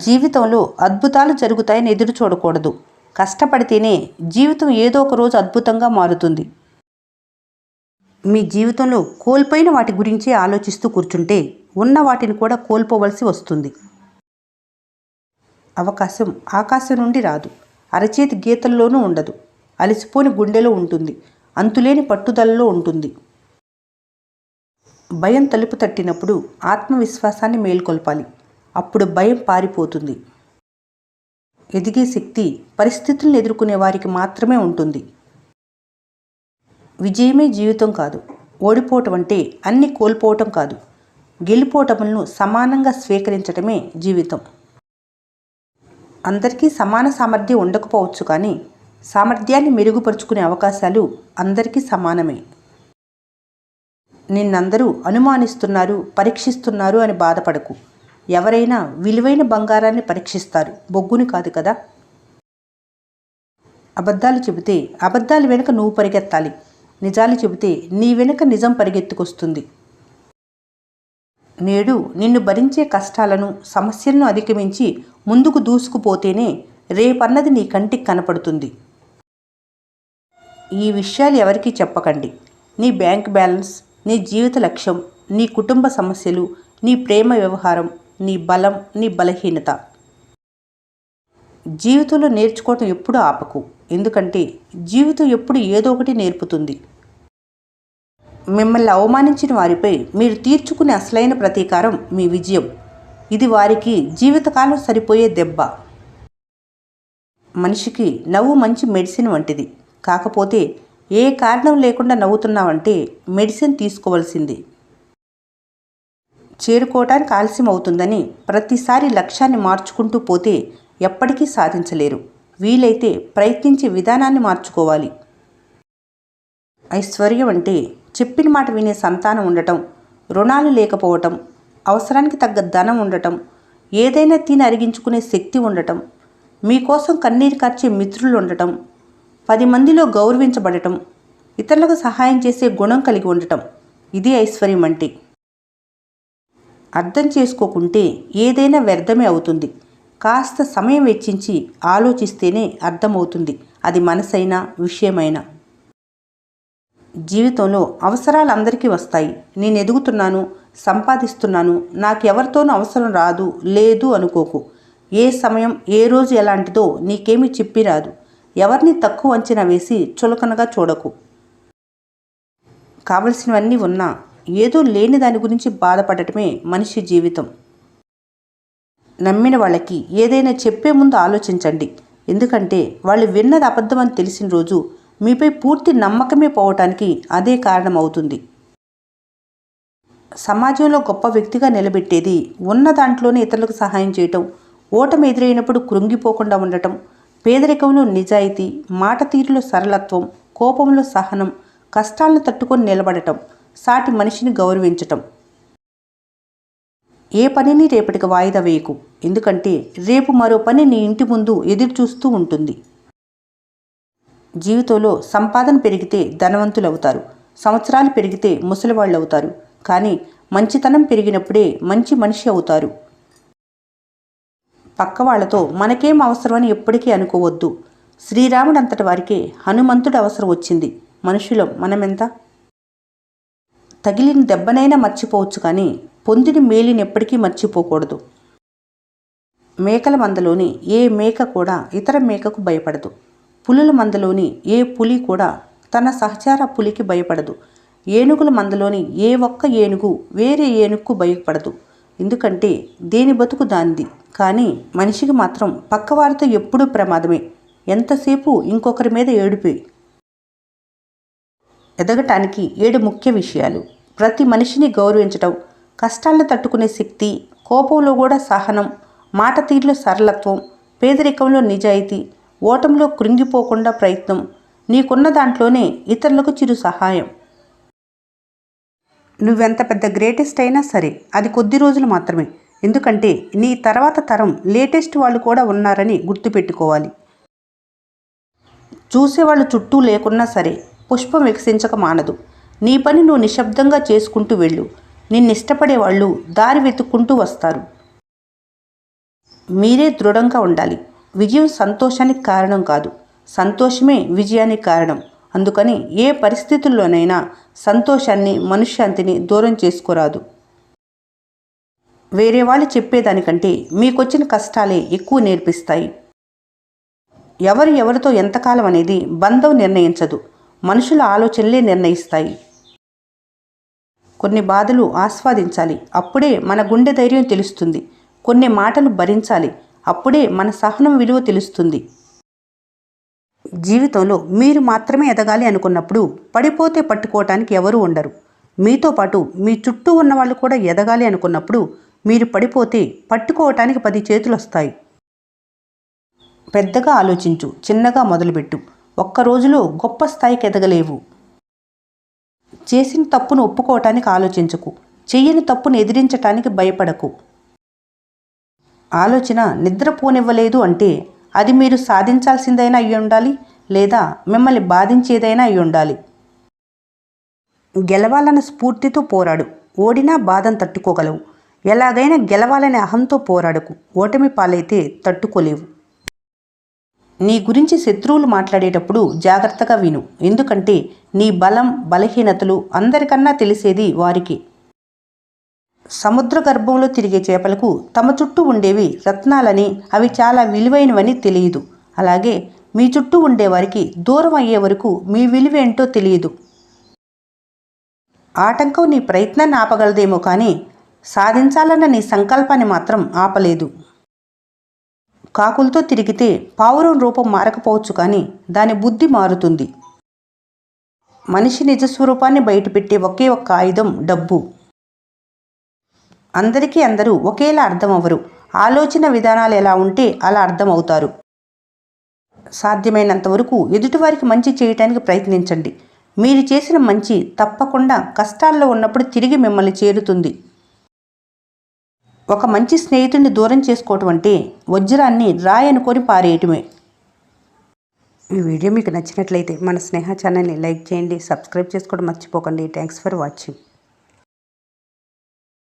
జీవితంలో అద్భుతాలు జరుగుతాయని ఎదురు చూడకూడదు. కష్టపడితేనే జీవితం ఏదో ఒక రోజు అద్భుతంగా మారుతుంది. మీ జీవితంలో కోల్పోయిన వాటి గురించి ఆలోచిస్తూ కూర్చుంటే ఉన్న వాటిని కూడా కోల్పోవలసి వస్తుంది. అవకాశం ఆకాశం నుండి రాదు, అరచేతి గీతల్లోనూ ఉండదు. అలసిపోని గుండెలో ఉంటుంది, అంతులేని పట్టుదలలో ఉంటుంది. భయం తలుపు తట్టినప్పుడు ఆత్మవిశ్వాసాన్ని మేల్కొల్పాలి. అప్పుడు భయం పారిపోతుంది. ఎదిగే శక్తి పరిస్థితులను ఎదుర్కొనే వారికి మాత్రమే ఉంటుంది. విజయమే జీవితం కాదు. ఓడిపోవటం అంటే అన్ని కోల్పోవటం కాదు. గెలుపోటములను సమానంగా స్వీకరించటమే జీవితం. అందరికీ సమాన సామర్థ్యం ఉండకపోవచ్చు, కానీ సామర్థ్యాన్ని మెరుగుపరుచుకునే అవకాశాలు అందరికీ సమానమే. నిన్నందరూ అనుమానిస్తున్నారు, పరీక్షిస్తున్నారు అని బాధపడకు. ఎవరైనా విలువైన బంగారాన్ని పరీక్షిస్తారు, బొగ్గుని కాదు కదా. అబద్ధాలు చెబితే అబద్ధాల వెనుక నువ్వు పరిగెత్తాలి. నిజాలు చెబితే నీ వెనుక నిజం పరిగెత్తుకొస్తుంది. నేడు నిన్ను భరించే కష్టాలను, సమస్యలను అధిగమించి ముందుకు దూసుకుపోతేనే రేపన్నది నీ కంటికి కనపడుతుంది. ఈ విషయాలు ఎవరికీ చెప్పకండి. నీ బ్యాంక్ బ్యాలెన్స్, నీ జీవిత లక్ష్యం, నీ కుటుంబ సమస్యలు, నీ ప్రేమ వ్యవహారం, నీ బలం, నీ బలహీనత. జీవితంలో నేర్చుకోవటం ఎప్పుడూ ఆపకు. ఎందుకంటే జీవితం ఎప్పుడు ఏదో ఒకటి నేర్పుతుంది. మిమ్మల్ని అవమానించిన వారిపై మీరు తీర్చుకునే అసలైన ప్రతీకారం మీ విజయం. ఇది వారికి జీవితకాలం సరిపోయే దెబ్బ. మనిషికి నవ్వు మంచి మెడిసిన్ వంటిది. కాకపోతే ఏ కారణం లేకుండా నవ్వుతున్నావంటే మెడిసిన్ తీసుకోవాల్సింది. చేరుకోవటానికి ఆలస్యం అవుతుందని ప్రతిసారి లక్ష్యాన్ని మార్చుకుంటూ పోతే ఎప్పటికీ సాధించలేరు. వీలైతే ప్రయత్నించే విధానాన్ని మార్చుకోవాలి. ఐశ్వర్యం అంటే చెప్పిన మాట వినే సంతానం ఉండటం, రుణాలు లేకపోవటం, అవసరానికి తగ్గ ధనం ఉండటం, ఏదైనా తిని అరిగించుకునే శక్తి ఉండటం, మీకోసం కన్నీరు కార్చే మిత్రులు ఉండటం, 10 మందిలో గౌరవించబడటం, ఇతరులకు సహాయం చేసే గుణం కలిగి ఉండటం. ఇది ఐశ్వర్యం అంటే. అర్థం చేసుకోకుంటే ఏదైనా వ్యర్థమే అవుతుంది. కాస్త సమయం వెచ్చించి ఆలోచిస్తేనే అర్థమవుతుంది, అది మనసైనా విషయమైనా. జీవితంలో అవసరాలు అందరికీ వస్తాయి. నేను ఎదుగుతున్నాను, సంపాదిస్తున్నాను, నాకెవరితోనూ అవసరం రాదు లేదు అనుకోకు. ఏ సమయం ఏ రోజు ఎలాంటిదో నీకేమీ చెప్పి రాదు. ఎవరిని తక్కువ అంచనా వేసి చులకనగా చూడకు. కావలసినవన్నీ ఉన్నా ఏదో లేని దాని గురించి బాధపడటమే మనిషి జీవితం. నమ్మిన వాళ్ళకి ఏదైనా చెప్పే ముందు ఆలోచించండి. ఎందుకంటే వాళ్ళు విన్నది అబద్ధం అని తెలిసిన రోజు మీపై పూర్తి నమ్మకమే పోవటానికి అదే కారణమవుతుంది. సమాజంలో గొప్ప వ్యక్తిగా నిలబెట్టేది ఉన్న దాంట్లోనే ఇతరులకు సహాయం చేయటం, ఓటమి ఎదురైనప్పుడు కృంగిపోకుండా ఉండటం, పేదరికంలో నిజాయితీ, మాట తీరులో సరళత్వం, కోపంలో సహనం, కష్టాలను తట్టుకొని నిలబడటం, సాటి మనిషిని గౌరవించటం. ఏ పనిని రేపటికి వాయిదా వేయకు. ఎందుకంటే రేపు మరో పని నీ ఇంటి ముందు ఎదురు చూస్తూ ఉంటుంది. జీవితంలో సంపాదన పెరిగితే ధనవంతులు అవుతారు, సంవత్సరాలు పెరిగితే ముసలివాళ్ళు అవుతారు. కానీ మంచితనం పెరిగినప్పుడే మంచి మనిషి అవుతారు. పక్క వాళ్లతో మనకేం అవసరమని ఎప్పటికీ అనుకోవద్దు. శ్రీరాముడు అంతటి వారికే హనుమంతుడు అవసరం వచ్చింది. మనుషులం మనమెంత? తగిలిన దెబ్బనైనా మర్చిపోవచ్చు, కానీ పొందిన మేలిని ఎప్పటికీ మర్చిపోకూడదు. మేకల మందలోని ఏ మేక కూడా ఇతర మేకకు భయపడదు. పులుల మందలోని ఏ పులి కూడా తన సహచార పులికి భయపడదు. ఏనుగుల మందలోని ఏ ఒక్క ఏనుగు వేరే ఏనుగుకు భయపడదు. ఎందుకంటే దేని బతుకు దానిది. కానీ మనిషికి మాత్రం పక్కవారితో ఎప్పుడూ ప్రమాదమే. ఎంతసేపు ఇంకొకరి మీద ఏడుపే. ఎదగటానికి 7 ముఖ్య విషయాలు. ప్రతి మనిషిని గౌరవించటం, కష్టాలను తట్టుకునే శక్తి, కోపంలో కూడా సహనం, మాట తీరులో సరళత్వం, పేదరికంలో నిజాయితీ, ఓటంలో కృంగిపోకుండా ప్రయత్నం, నీకున్న దాంట్లోనే ఇతరులకు చిరు సహాయం. నువ్వెంత పెద్ద గ్రేటెస్ట్ అయినా సరే అది కొద్ది రోజులు మాత్రమే. ఎందుకంటే నీ తర్వాత తరం లేటెస్ట్ వాళ్ళు కూడా ఉన్నారని గుర్తుపెట్టుకోవాలి. చూసేవాళ్ళు చుట్టూ లేకున్నా సరే పుష్పం వికసించక మానదు. నీ పని నువ్వు నిశ్శబ్దంగా చేసుకుంటూ వెళ్ళు. నిన్నిష్టపడే వాళ్ళు దారి వెతుక్కుంటూ వస్తారు. మీరే దృఢంగా ఉండాలి. విజయం సంతోషానికి కారణం కాదు, సంతోషమే విజయానికి కారణం. అందుకని ఏ పరిస్థితుల్లోనైనా సంతోషాన్ని, మనశ్శాంతిని దూరం చేసుకోరాదు. వేరే వాళ్ళు చెప్పేదానికంటే మీకొచ్చిన కష్టాలే ఎక్కువ నేర్పిస్తాయి. ఎవరితో ఎంతకాలం అనేది బంధం నిర్ణయించదు, మనుషుల ఆలోచనలే నిర్ణయిస్తాయి. కొన్ని బాధలు ఆస్వాదించాలి, అప్పుడే మన గుండె ధైర్యం తెలుస్తుంది. కొన్ని మాటలు భరించాలి, అప్పుడే మన సహనం విలువ తెలుస్తుంది. జీవితంలో మీరు మాత్రమే ఎదగాలి అనుకున్నప్పుడు పడిపోతే పట్టుకోవటానికి ఎవరూ ఉండరు. మీతో పాటు మీ చుట్టూ ఉన్నవాళ్ళు కూడా ఎదగాలి అనుకున్నప్పుడు మీరు పడిపోతే పట్టుకోవటానికి 10 చేతులు వస్తాయి. పెద్దగా ఆలోచించు, చిన్నగా మొదలుపెట్టు. ఒక్క రోజులో గొప్ప స్థాయికి ఎదగలేవు. చేసిన తప్పును ఒప్పుకోవటానికి ఆలోచించకు, చెయ్యని తప్పును ఎదిరించటానికి భయపడకు. ఆలోచన నిద్రపోనివ్వలేదు అంటే అది మీరు సాధించాల్సిందైనా అయి ఉండాలి, లేదా మిమ్మల్ని బాధించేదైనా అయి ఉండాలి. గెలవాలన్న స్ఫూర్తితో పోరాడు, ఓడినా బాధను తట్టుకోగలవు. ఎలాగైనా గెలవాలనే అహంతో పోరాడకు, ఓటమి పాలైతే తట్టుకోలేవు. నీ గురించి శత్రువులు మాట్లాడేటప్పుడు జాగ్రత్తగా విను, ఎందుకంటే నీ బలం, బలహీనతలు అందరికన్నా తెలిసేది వారికి. సముద్ర గర్భంలో తిరిగే చేపలకు తమ చుట్టూ ఉండేవి రత్నాలని, అవి చాలా విలువైనవని తెలియదు. అలాగే మీ చుట్టూ ఉండేవారికి దూరం అయ్యే వరకు మీ విలువేంటో తెలియదు. ఆటంకం నీ ప్రయత్నాన్ని ఆపగలదేమో కానీ సాధించాలన్న నీ సంకల్పాన్ని మాత్రం ఆపలేదు. కాకులతో తిరిగితే పావురం రూపం మారకపోవచ్చు, కానీ దాని బుద్ధి మారుతుంది. మనిషి నిజస్వరూపాన్ని బయటపెట్టే ఒకే ఒక్క ఆయుధం డబ్బు. అందరికీ అందరూ ఒకేలా అర్థం అవ్వరు. ఆలోచన విధానాలు ఎలా ఉంటే అలా అర్థం అవుతారు. సాధ్యమైనంత వరకు ఎదుటివారికి మంచి చేయటానికి ప్రయత్నించండి. మీరు చేసిన మంచి తప్పకుండా కష్టాల్లో ఉన్నప్పుడు తిరిగి మిమ్మల్ని చేరుతుంది. ఒక మంచి స్నేహితుడిని దూరం చేసుకోవటం అంటే వజ్రాన్ని రాయి అనుకొని పారేయటమే. ఈ వీడియో మీకు నచ్చినట్లయితే మన స్నేహ ఛానల్ని లైక్ చేయండి, సబ్స్క్రైబ్ చేసుకోవడం మర్చిపోకండి. Thanks for watching.